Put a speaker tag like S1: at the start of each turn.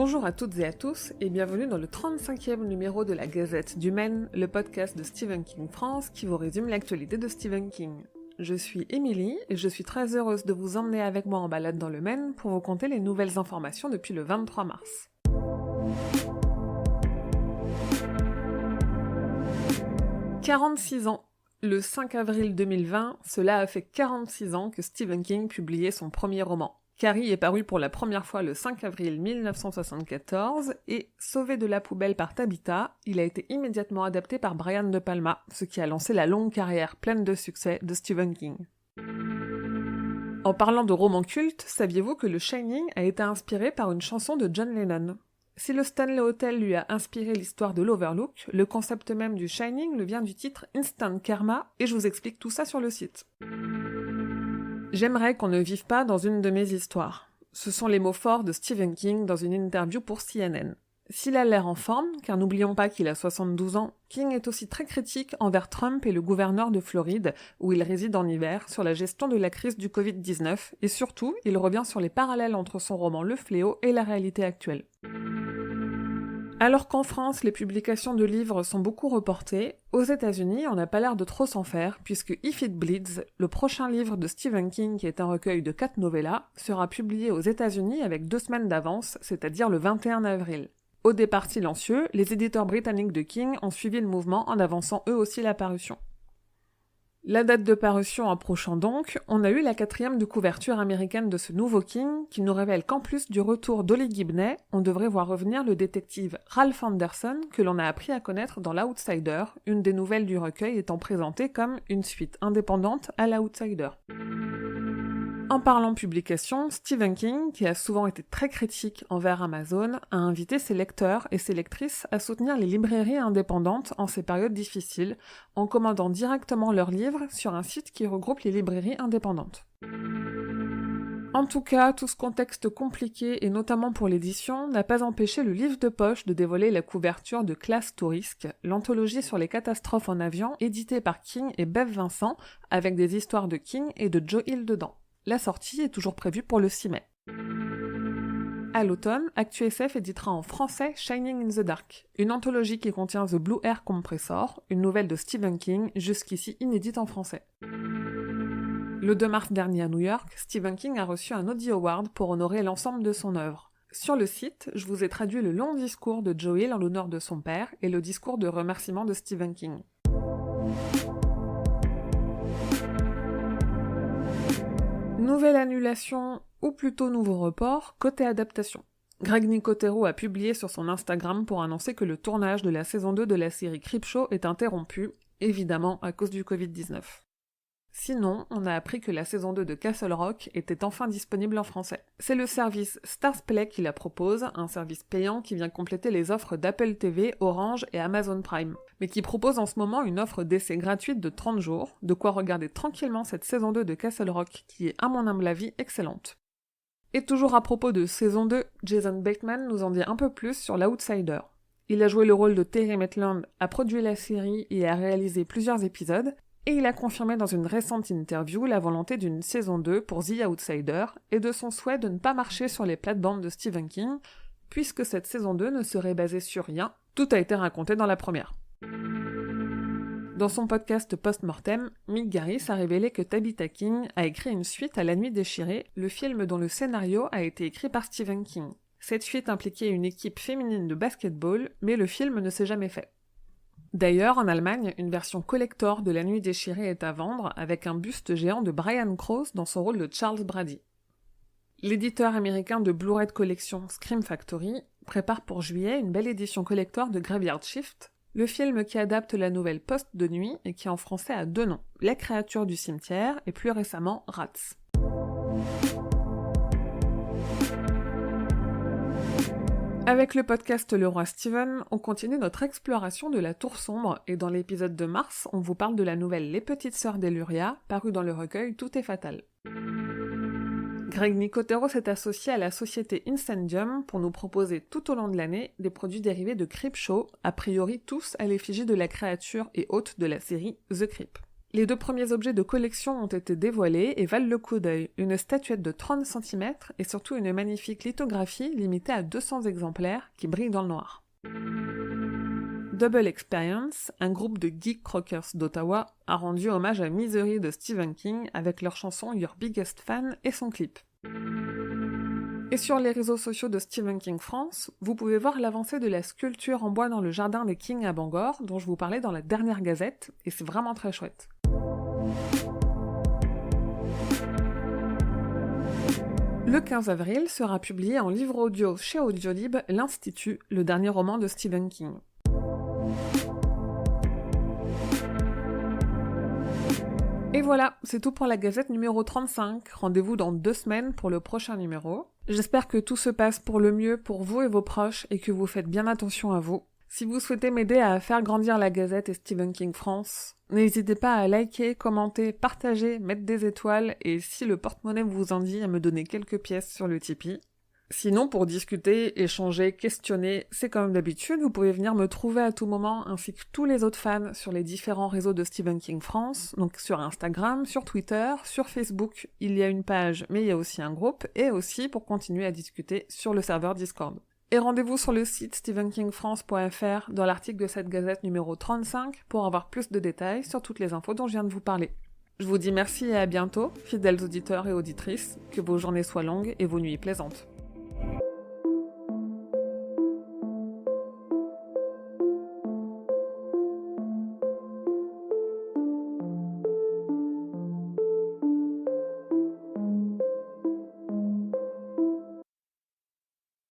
S1: Bonjour à toutes et à tous et bienvenue dans le 35e numéro de la Gazette du Maine, le podcast de Stephen King France qui vous résume l'actualité de Stephen King. Je suis Émilie et je suis très heureuse de vous emmener avec moi en balade dans le Maine pour vous conter les nouvelles informations depuis le 23 mars. « 46 ans. Le 5 avril 2020, cela a fait 46 ans que Stephen King publiait son premier roman. Carrie est paru pour la première fois le 5 avril 1974 et, sauvé de la poubelle par Tabitha, il a été immédiatement adapté par Brian De Palma, ce qui a lancé la longue carrière pleine de succès de Stephen King. En parlant de romans cultes, saviez-vous que le Shining a été inspiré par une chanson de John Lennon ? Si le Stanley Hotel lui a inspiré l'histoire de l'Overlook, le concept même du Shining le vient du titre Instant Karma, et je vous explique tout ça sur le site. J'aimerais qu'on ne vive pas dans une de mes histoires. Ce sont les mots forts de Stephen King dans une interview pour CNN. S'il a l'air en forme, car n'oublions pas qu'il a 72 ans, King est aussi très critique envers Trump et le gouverneur de Floride, où il réside en hiver, sur la gestion de la crise du Covid-19, et surtout, il revient sur les parallèles entre son roman Le Fléau et la réalité actuelle. Alors qu'en France, les publications de livres sont beaucoup reportées, aux États-Unis, on n'a pas l'air de trop s'en faire, puisque If It Bleeds, le prochain livre de Stephen King qui est un recueil de 4 novellas, sera publié aux États-Unis avec 2 semaines d'avance, c'est-à-dire le 21 avril. Au départ silencieux, les éditeurs britanniques de King ont suivi le mouvement en avançant eux aussi la parution. La date de parution approchant donc, on a eu la 4e de couverture américaine de ce nouveau King qui nous révèle qu'en plus du retour d'Holly Gibney, on devrait voir revenir le détective Ralph Anderson que l'on a appris à connaître dans l'Outsider, une des nouvelles du recueil étant présentée comme une suite indépendante à l'Outsider. En parlant publication, Stephen King, qui a souvent été très critique envers Amazon, a invité ses lecteurs et ses lectrices à soutenir les librairies indépendantes en ces périodes difficiles, en commandant directement leurs livres sur un site qui regroupe les librairies indépendantes. En tout cas, tout ce contexte compliqué, et notamment pour l'édition, n'a pas empêché le livre de poche de dévoiler la couverture de Classe to Risk, l'anthologie sur les catastrophes en avion éditée par King et Bev Vincent, avec des histoires de King et de Joe Hill dedans. La sortie est toujours prévue pour le 6 mai. À l'automne, ActuSF éditera en français Shining in the Dark, une anthologie qui contient The Blue Air Compressor, une nouvelle de Stephen King, jusqu'ici inédite en français. Le 2 mars dernier à New York, Stephen King a reçu un Audie Award pour honorer l'ensemble de son œuvre. Sur le site, je vous ai traduit le long discours de Joe Hill en l'honneur de son père et le discours de remerciement de Stephen King. Nouvelle annulation, ou plutôt nouveau report, côté adaptation. Greg Nicotero a publié sur son Instagram pour annoncer que le tournage de la saison 2 de la série Creepshow est interrompu, évidemment à cause du Covid-19. Sinon, on a appris que la saison 2 de Castle Rock était enfin disponible en français. C'est le service Starzplay qui la propose, un service payant qui vient compléter les offres d'Apple TV, Orange et Amazon Prime, mais qui propose en ce moment une offre d'essai gratuite de 30 jours, de quoi regarder tranquillement cette saison 2 de Castle Rock qui est, à mon humble avis, excellente. Et toujours à propos de saison 2, Jason Bateman nous en dit un peu plus sur l'Outsider. Il a joué le rôle de Terry Maitland, a produit la série et a réalisé plusieurs épisodes, et il a confirmé dans une récente interview la volonté d'une saison 2 pour The Outsider et de son souhait de ne pas marcher sur les plates-bandes de Stephen King, puisque cette saison 2 ne serait basée sur rien, tout a été raconté dans la première. Dans son podcast Post-Mortem, Mick Garris a révélé que Tabitha King a écrit une suite à La Nuit déchirée, le film dont le scénario a été écrit par Stephen King. Cette suite impliquait une équipe féminine de basketball, mais le film ne s'est jamais fait. D'ailleurs, en Allemagne, une version collector de La Nuit déchirée est à vendre, avec un buste géant de Brian Krause dans son rôle de Charles Brady. L'éditeur américain de Blu-ray de collection Scream Factory prépare pour juillet une belle édition collector de Graveyard Shift, le film qui adapte la nouvelle Poste de nuit et qui en français a 2 noms, Les créatures du cimetière et plus récemment Rats. Avec le podcast Le Roi Steven, on continue notre exploration de la Tour Sombre et dans l'épisode de mars, on vous parle de la nouvelle Les Petites Sœurs d'Eluria, parue dans le recueil Tout est fatal. Greg Nicotero s'est associé à la société Incendium pour nous proposer tout au long de l'année des produits dérivés de Creepshow, a priori tous à l'effigie de la créature et hôte de la série The Creep. Les 2 premiers objets de collection ont été dévoilés et valent le coup d'œil. Une statuette de 30 cm et surtout une magnifique lithographie limitée à 200 exemplaires qui brille dans le noir. Double Experience, un groupe de geek rockers d'Ottawa, a rendu hommage à Misery de Stephen King avec leur chanson Your Biggest Fan et son clip. Et sur les réseaux sociaux de Stephen King France, vous pouvez voir l'avancée de la sculpture en bois dans le jardin des King à Bangor, dont je vous parlais dans la dernière gazette, et c'est vraiment très chouette. Le 15 avril sera publié en livre audio chez Audiolib L'Institut, le dernier roman de Stephen King. Et voilà, c'est tout pour la gazette numéro 35. Rendez-vous dans 2 semaines pour le prochain numéro. J'espère que tout se passe pour le mieux pour vous et vos proches et que vous faites bien attention à vous. Si vous souhaitez m'aider à faire grandir la Gazette et Stephen King France, n'hésitez pas à liker, commenter, partager, mettre des étoiles et si le porte-monnaie vous en dit, à me donner quelques pièces sur le Tipeee. Sinon, pour discuter, échanger, questionner, c'est comme d'habitude, vous pouvez venir me trouver à tout moment, ainsi que tous les autres fans sur les différents réseaux de Stephen King France, donc sur Instagram, sur Twitter, sur Facebook, il y a une page, mais il y a aussi un groupe, et aussi pour continuer à discuter sur le serveur Discord. Et rendez-vous sur le site stephenkingfrance.fr dans l'article de cette gazette numéro 35 pour avoir plus de détails sur toutes les infos dont je viens de vous parler. Je vous dis merci et à bientôt, fidèles auditeurs et auditrices, que vos journées soient longues et vos nuits plaisantes.